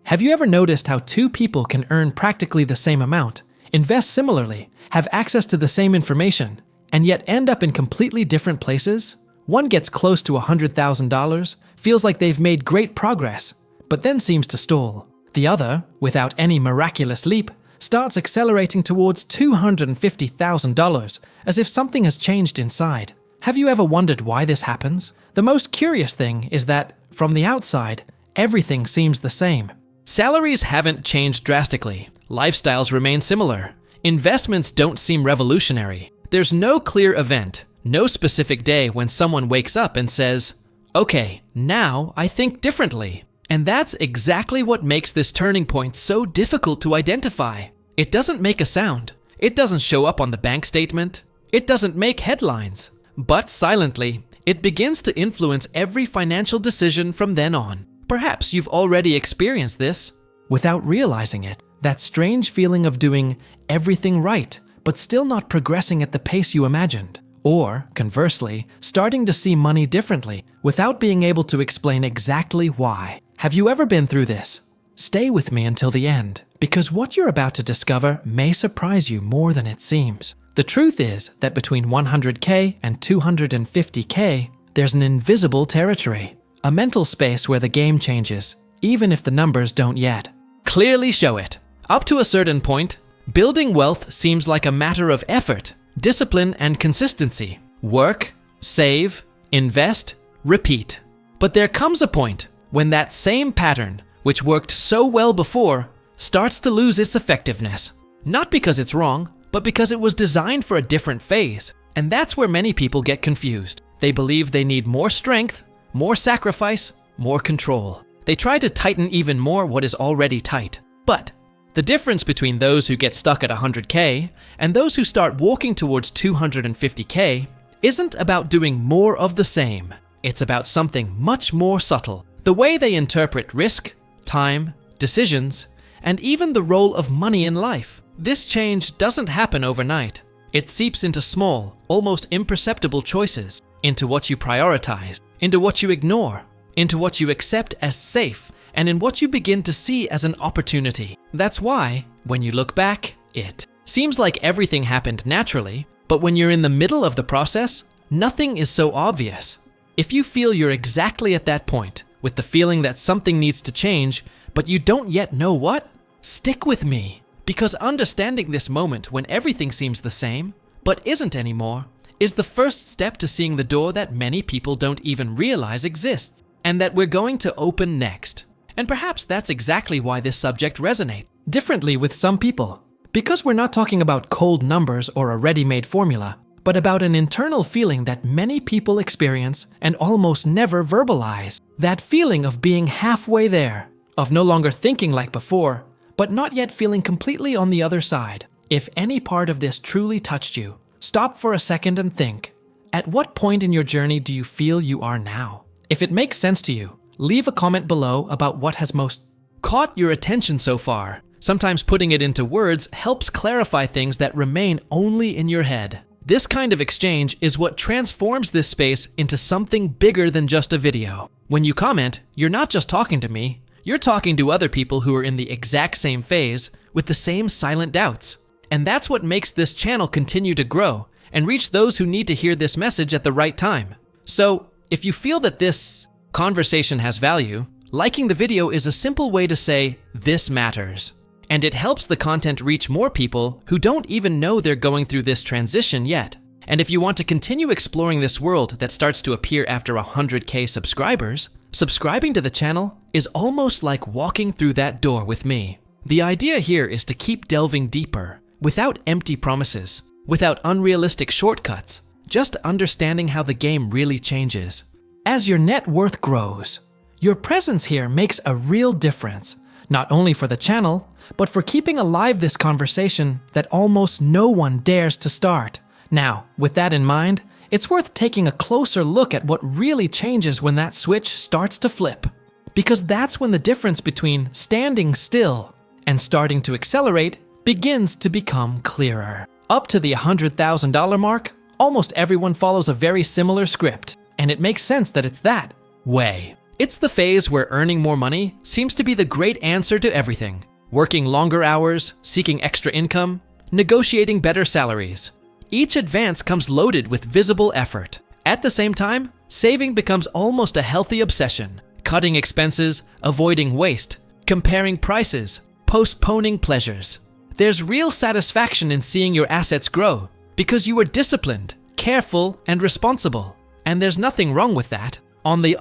Have you ever noticed how two people can earn practically the same amount, invest similarly, have access to the same information, and yet end up in completely different places? One gets close to $100,000, feels like they've made great progress, but then seems to stall. The other, without any miraculous leap, starts accelerating towards $250,000, as if something has changed inside. Have you ever wondered why this happens? The most curious thing is that, from the outside, everything seems the same. Salaries haven't changed drastically. Lifestyles remain similar. Investments don't seem revolutionary. There's no clear event, no specific day when someone wakes up and says, "Okay, now I think differently." And that's exactly what makes this turning point so difficult to identify. It doesn't make a sound. It doesn't show up on the bank statement. It doesn't make headlines. But silently, it begins to influence every financial decision from then on. Perhaps you've already experienced this without realizing it. That strange feeling of doing everything right, but still not progressing at the pace you imagined. Or, conversely, starting to see money differently without being able to explain exactly why. Have you ever been through this? Stay with me until the end, because what you're about to discover may surprise you more than it seems. The truth is that between 100K and 250K, there's an invisible territory, a mental space where the game changes, even if the numbers don't yet. Clearly show it. Up to a certain point, building wealth seems like a matter of effort, discipline, and consistency. Work, save, invest, repeat. But there comes a point when that same pattern, which worked so well before, starts to lose its effectiveness. Not because it's wrong, but because it was designed for a different phase. And that's where many people get confused. They believe they need more strength, more sacrifice, more control. They try to tighten even more what is already tight. But the difference between those who get stuck at 100K and those who start walking towards 250K isn't about doing more of the same. It's about something much more subtle. The way they interpret risk, time, decisions, and even the role of money in life. This change doesn't happen overnight. It seeps into small, almost imperceptible choices, into what you prioritize, into what you ignore, into what you accept as safe, and in what you begin to see as an opportunity. That's why, when you look back, it seems like everything happened naturally, but when you're in the middle of the process, nothing is so obvious. If you feel you're exactly at that point, with the feeling that something needs to change, but you don't yet know what, stick with me. Because understanding this moment when everything seems the same, but isn't anymore, is the first step to seeing the door that many people don't even realize exists, and that we're going to open next. And perhaps that's exactly why this subject resonates differently with some people. Because we're not talking about cold numbers or a ready-made formula, but about an internal feeling that many people experience and almost never verbalize. That feeling of being halfway there, of no longer thinking like before, but not yet feeling completely on the other side. If any part of this truly touched you, stop for a second and think, at what point in your journey do you feel you are now? If it makes sense to you, leave a comment below about what has most caught your attention so far. Sometimes putting it into words helps clarify things that remain only in your head. This kind of exchange is what transforms this space into something bigger than just a video. When you comment, you're not just talking to me, you're talking to other people who are in the exact same phase with the same silent doubts. And that's what makes this channel continue to grow and reach those who need to hear this message at the right time. So, if you feel that this conversation has value, liking the video is a simple way to say, "This matters." And it helps the content reach more people who don't even know they're going through this transition yet. And if you want to continue exploring this world that starts to appear after 100K subscribers, subscribing to the channel is almost like walking through that door with me. The idea here is to keep delving deeper, without empty promises, without unrealistic shortcuts, just understanding how the game really changes. As your net worth grows, your presence here makes a real difference, not only for the channel, but for keeping alive this conversation that almost no one dares to start. Now, with that in mind, it's worth taking a closer look at what really changes when that switch starts to flip. Because that's when the difference between standing still and starting to accelerate begins to become clearer. Up to the $100,000 mark, almost everyone follows a very similar script, and it makes sense that it's that way. It's the phase where earning more money seems to be the great answer to everything. Working longer hours, seeking extra income, negotiating better salaries. Each advance comes loaded with visible effort. At the same time, saving becomes almost a healthy obsession. Cutting expenses, avoiding waste, comparing prices, postponing pleasures. There's real satisfaction in seeing your assets grow because you are disciplined, careful, and responsible. And there's nothing wrong with that. On the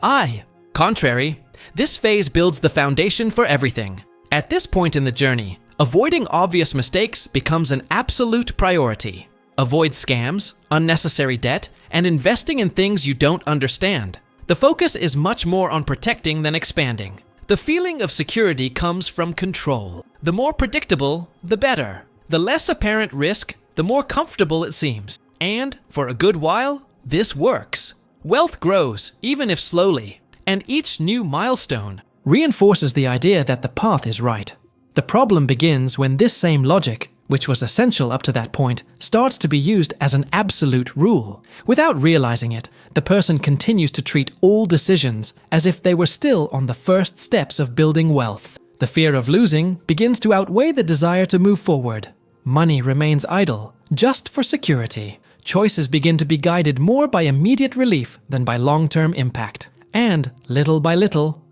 contrary, this phase builds the foundation for everything. At this point in the journey, avoiding obvious mistakes becomes an absolute priority. Avoid scams, unnecessary debt, and investing in things you don't understand. The focus is much more on protecting than expanding. The feeling of security comes from control. The more predictable, the better. The less apparent risk, the more comfortable it seems. And, for a good while, this works. Wealth grows, even if slowly, and each new milestone reinforces the idea that the path is right. The problem begins when this same logic, which was essential up to that point, starts to be used as an absolute rule. Without realizing it, the person continues to treat all decisions as if they were still on the first steps of building wealth. The fear of losing begins to outweigh the desire to move forward. Money remains idle, just for security. Choices begin to be guided more by immediate relief than by long-term impact. And, little by little,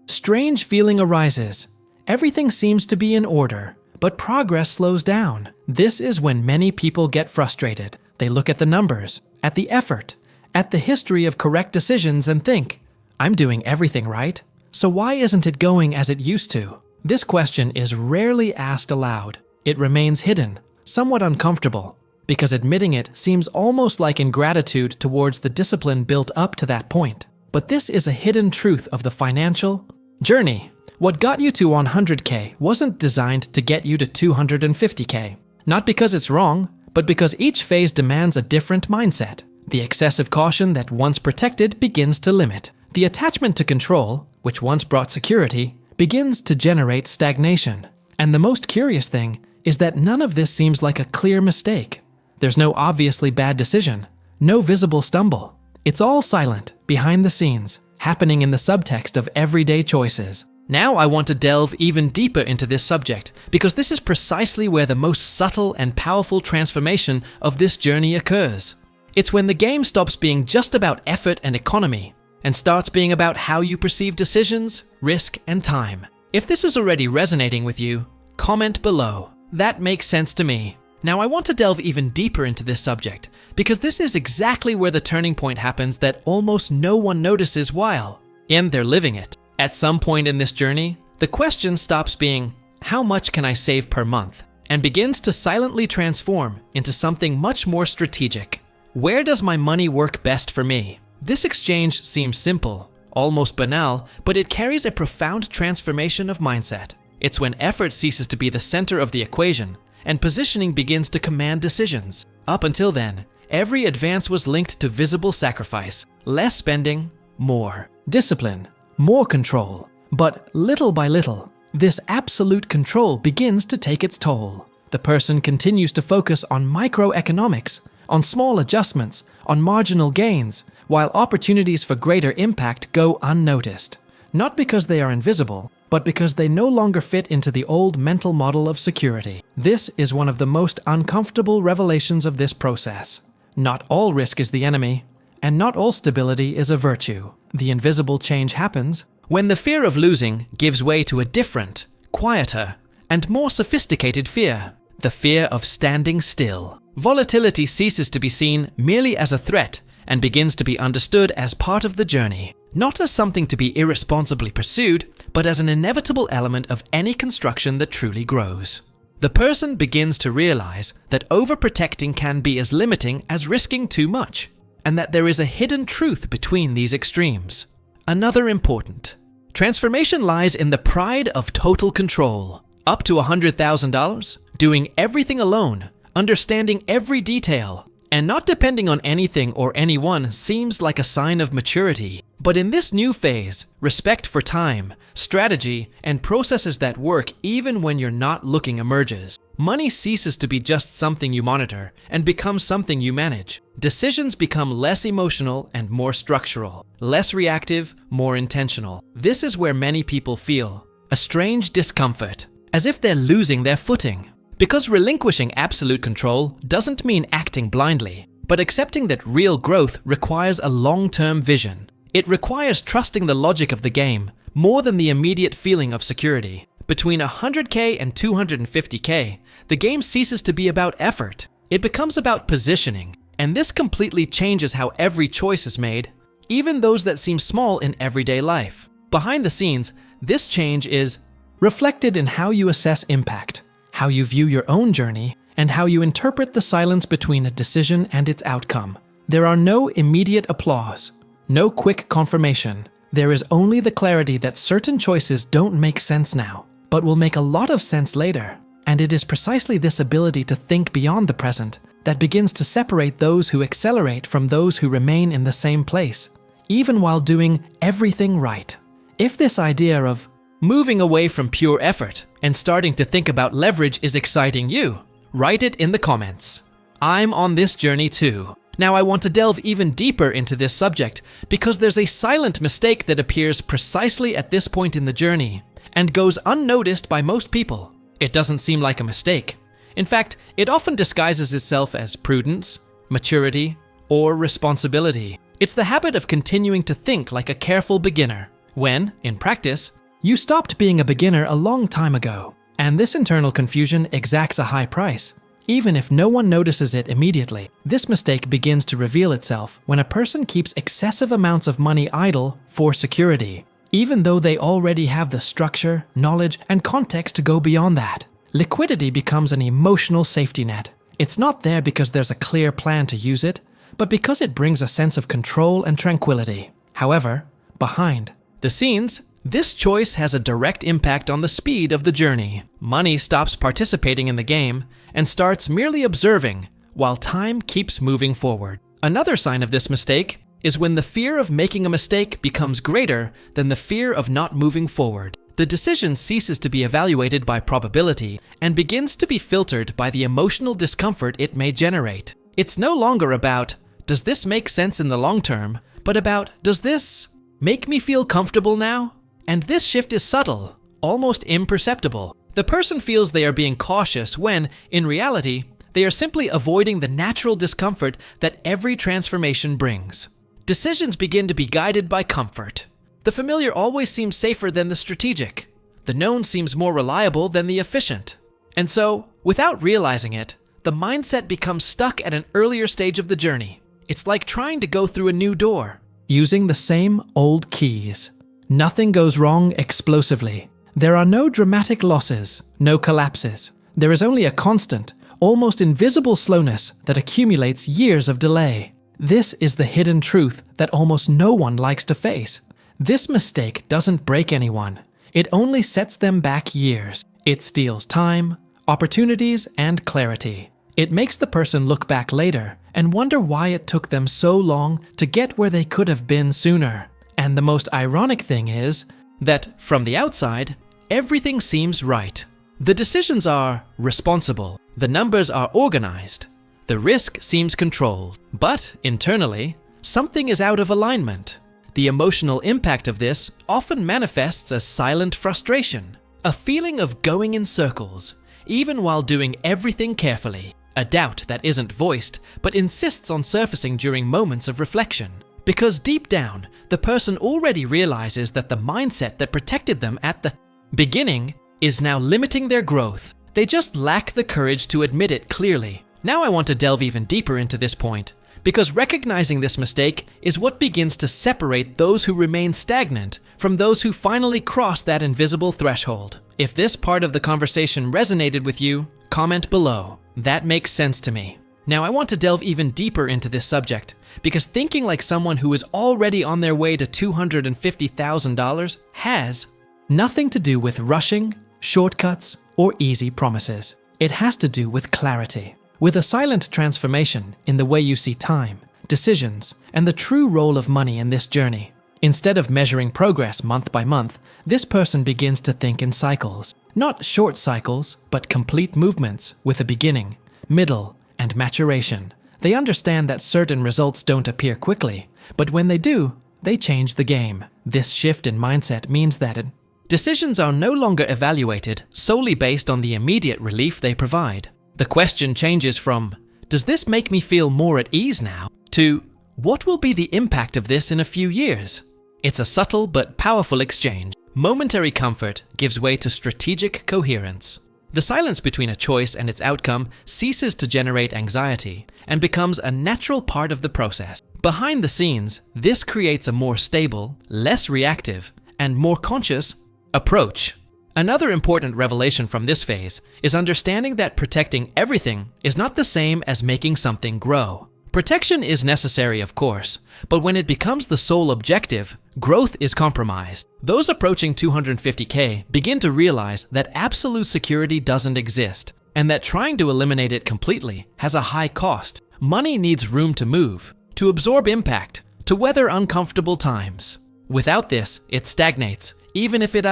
strange feeling arises. Everything seems to be in order, but progress slows down. This is when many people get frustrated. They look at the numbers, at the effort, at the history of correct decisions and think, I'm doing everything right, so why isn't it going as it used to? This question is rarely asked aloud. It remains hidden, somewhat uncomfortable, because admitting it seems almost like ingratitude towards the discipline built up to that point. But this is a hidden truth of the financial journey. What got you to 100K wasn't designed to get you to 250K. Not because it's wrong, but because each phase demands a different mindset. The excessive caution that once protected begins to limit. The attachment to control, which once brought security, begins to generate stagnation. And the most curious thing is that none of this seems like a clear mistake. There's no obviously bad decision, no visible stumble. It's all silent, behind the scenes, happening in the subtext of everyday choices. Now I want to delve even deeper into this subject because this is precisely where the most subtle and powerful transformation of this journey occurs. It's when the game stops being just about effort and economy and starts being about how you perceive decisions, risk, and time. If this is already resonating with you, comment below. That makes sense to me. Now I want to delve even deeper into this subject because this is exactly where the turning point happens that almost no one notices while they're living it. At some point in this journey, the question stops being, how much can I save per month? And begins to silently transform into something much more strategic. Where does my money work best for me? This exchange seems simple, almost banal, but it carries a profound transformation of mindset. It's when effort ceases to be the center of the equation and positioning begins to command decisions. Up until then, every advance was linked to visible sacrifice, less spending, more discipline, more control. But little by little, this absolute control begins to take its toll. The person continues to focus on microeconomics, on small adjustments, on marginal gains, while opportunities for greater impact go unnoticed. Not because they are invisible, but because they no longer fit into the old mental model of security. This is one of the most uncomfortable revelations of this process. Not all risk is the enemy, and not all stability is a virtue. The invisible change happens when the fear of losing gives way to a different, quieter, and more sophisticated fear, the fear of standing still. Volatility ceases to be seen merely as a threat and begins to be understood as part of the journey, not as something to be irresponsibly pursued, but as an inevitable element of any construction that truly grows. The person begins to realize that overprotecting can be as limiting as risking too much, and that there is a hidden truth between these extremes. Another important transformation lies in the pride of total control. Up to $100,000, doing everything alone, understanding every detail, and not depending on anything or anyone seems like a sign of maturity. But in this new phase, respect for time, strategy, and processes that work even when you're not looking emerges. Money ceases to be just something you monitor and becomes something you manage. Decisions become less emotional and more structural, less reactive, more intentional. This is where many people feel a strange discomfort, as if they're losing their footing. Because relinquishing absolute control doesn't mean acting blindly, but accepting that real growth requires a long-term vision. It requires trusting the logic of the game more than the immediate feeling of security. Between 100K and 250K, the game ceases to be about effort. It becomes about positioning, and this completely changes how every choice is made, even those that seem small in everyday life. Behind the scenes, this change is reflected in how you assess impact, how you view your own journey, and how you interpret the silence between a decision and its outcome. There are no immediate applause, no quick confirmation. There is only the clarity that certain choices don't make sense now, but will make a lot of sense later. And it is precisely this ability to think beyond the present that begins to separate those who accelerate from those who remain in the same place, even while doing everything right. If this idea of moving away from pure effort and starting to think about leverage is exciting you, write it in the comments. I'm on this journey too. Now I want to delve even deeper into this subject because there's a silent mistake that appears precisely at this point in the journey and goes unnoticed by most people. It doesn't seem like a mistake. In fact, it often disguises itself as prudence, maturity, or responsibility. It's the habit of continuing to think like a careful beginner, when, in practice, you stopped being a beginner a long time ago. And this internal confusion exacts a high price. Even if no one notices it immediately, this mistake begins to reveal itself when a person keeps excessive amounts of money idle for security, even though they already have the structure, knowledge, and context to go beyond that. Liquidity becomes an emotional safety net. It's not there because there's a clear plan to use it, but because it brings a sense of control and tranquility. However, behind the scenes, this choice has a direct impact on the speed of the journey. Money stops participating in the game and starts merely observing, while time keeps moving forward. Another sign of this mistake is when the fear of making a mistake becomes greater than the fear of not moving forward. The decision ceases to be evaluated by probability and begins to be filtered by the emotional discomfort it may generate. It's no longer about, does this make sense in the long term, but about, does this make me feel comfortable now? And this shift is subtle, almost imperceptible. The person feels they are being cautious when, in reality, they are simply avoiding the natural discomfort that every transformation brings. Decisions begin to be guided by comfort. The familiar always seems safer than the strategic. The known seems more reliable than the efficient. And so, without realizing it, the mindset becomes stuck at an earlier stage of the journey. It's like trying to go through a new door, using the same old keys. Nothing goes wrong explosively. There are no dramatic losses, no collapses. There is only a constant, almost invisible slowness that accumulates years of delay. This is the hidden truth that almost no one likes to face. This mistake doesn't break anyone. It only sets them back years. It steals time, opportunities, and clarity. It makes the person look back later and wonder why it took them so long to get where they could have been sooner. And the most ironic thing is that, from the outside, everything seems right. The decisions are responsible. The numbers are organized. The risk seems controlled. But, internally, something is out of alignment. The emotional impact of this often manifests as silent frustration, a feeling of going in circles, even while doing everything carefully, a doubt that isn't voiced but insists on surfacing during moments of reflection. Because deep down, the person already realizes that the mindset that protected them at the beginning is now limiting their growth. They just lack the courage to admit it clearly. Now I want to delve even deeper into this point, because recognizing this mistake is what begins to separate those who remain stagnant from those who finally cross that invisible threshold. If this part of the conversation resonated with you, comment below. That makes sense to me. Now I want to delve even deeper into this subject, because thinking like someone who is already on their way to $250,000 has nothing to do with rushing, shortcuts, or easy promises. It has to do with clarity, with a silent transformation in the way you see time, decisions, and the true role of money in this journey. Instead of measuring progress month by month, this person begins to think in cycles. Not short cycles, but complete movements with a beginning, middle, and maturation. They understand that certain results don't appear quickly, but when they do, they change the game. This shift in mindset means that decisions are no longer evaluated solely based on the immediate relief they provide. The question changes from, "Does this make me feel more at ease now?" to, "What will be the impact of this in a few years?" It's a subtle but powerful exchange. Momentary comfort gives way to strategic coherence. The silence between a choice and its outcome ceases to generate anxiety and becomes a natural part of the process. Behind the scenes, this creates a more stable, less reactive, and more conscious approach. Another important revelation from this phase is understanding that protecting everything is not the same as making something grow. Protection is necessary, of course, but when it becomes the sole objective, growth is compromised. Those approaching 250K begin to realize that absolute security doesn't exist, and that trying to eliminate it completely has a high cost. Money needs room to move, to absorb impact, to weather uncomfortable times. Without this, it stagnates, even if it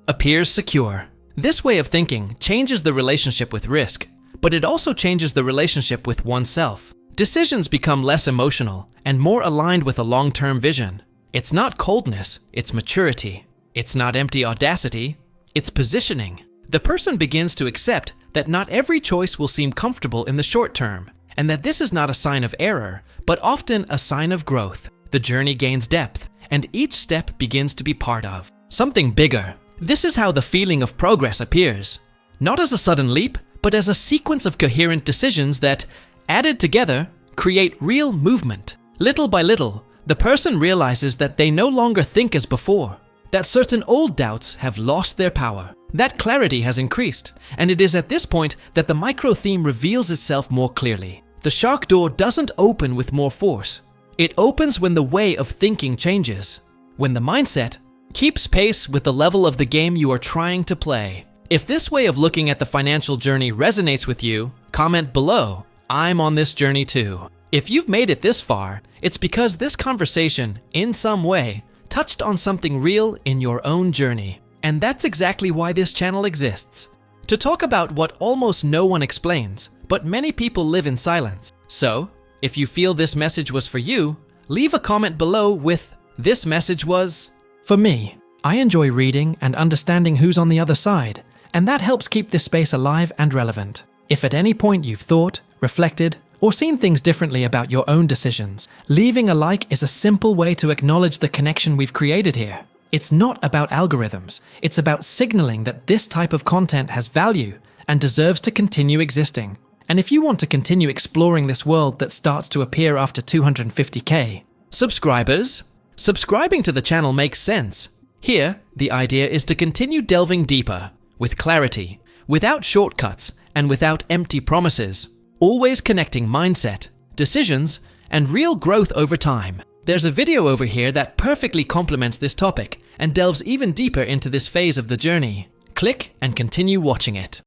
appears secure. This way of thinking changes the relationship with risk, but it also changes the relationship with oneself. Decisions become less emotional and more aligned with a long-term vision. It's not coldness, it's maturity. It's not empty audacity, it's positioning. The person begins to accept that not every choice will seem comfortable in the short term, and that this is not a sign of error, but often a sign of growth. The journey gains depth, and each step begins to be part of something bigger. This is how the feeling of progress appears. Not as a sudden leap, but as a sequence of coherent decisions that, added together, create real movement. Little by little, the person realizes that they no longer think as before, that certain old doubts have lost their power. That clarity has increased, and it is at this point that the micro-theme reveals itself more clearly. The shark door doesn't open with more force. It opens when the way of thinking changes, when the mindset keeps pace with the level of the game you are trying to play. If this way of looking at the financial journey resonates with you, comment below. I'm on this journey too. If you've made it this far, it's because this conversation, in some way, touched on something real in your own journey. And that's exactly why this channel exists. To talk about what almost no one explains, but many people live in silence. So, if you feel this message was for you, leave a comment below with, "This message was for me." I enjoy reading and understanding who's on the other side, and that helps keep this space alive and relevant. If at any point you've thought, reflected, or seen things differently about your own decisions, leaving a like is a simple way to acknowledge the connection we've created here. It's not about algorithms, it's about signaling that this type of content has value and deserves to continue existing. And if you want to continue exploring this world that starts to appear after 250K, subscribing to the channel makes sense. Here, the idea is to continue delving deeper, with clarity, without shortcuts, and without empty promises. Always connecting mindset, decisions, and real growth over time. There's a video over here that perfectly complements this topic and delves even deeper into this phase of the journey. Click and continue watching it.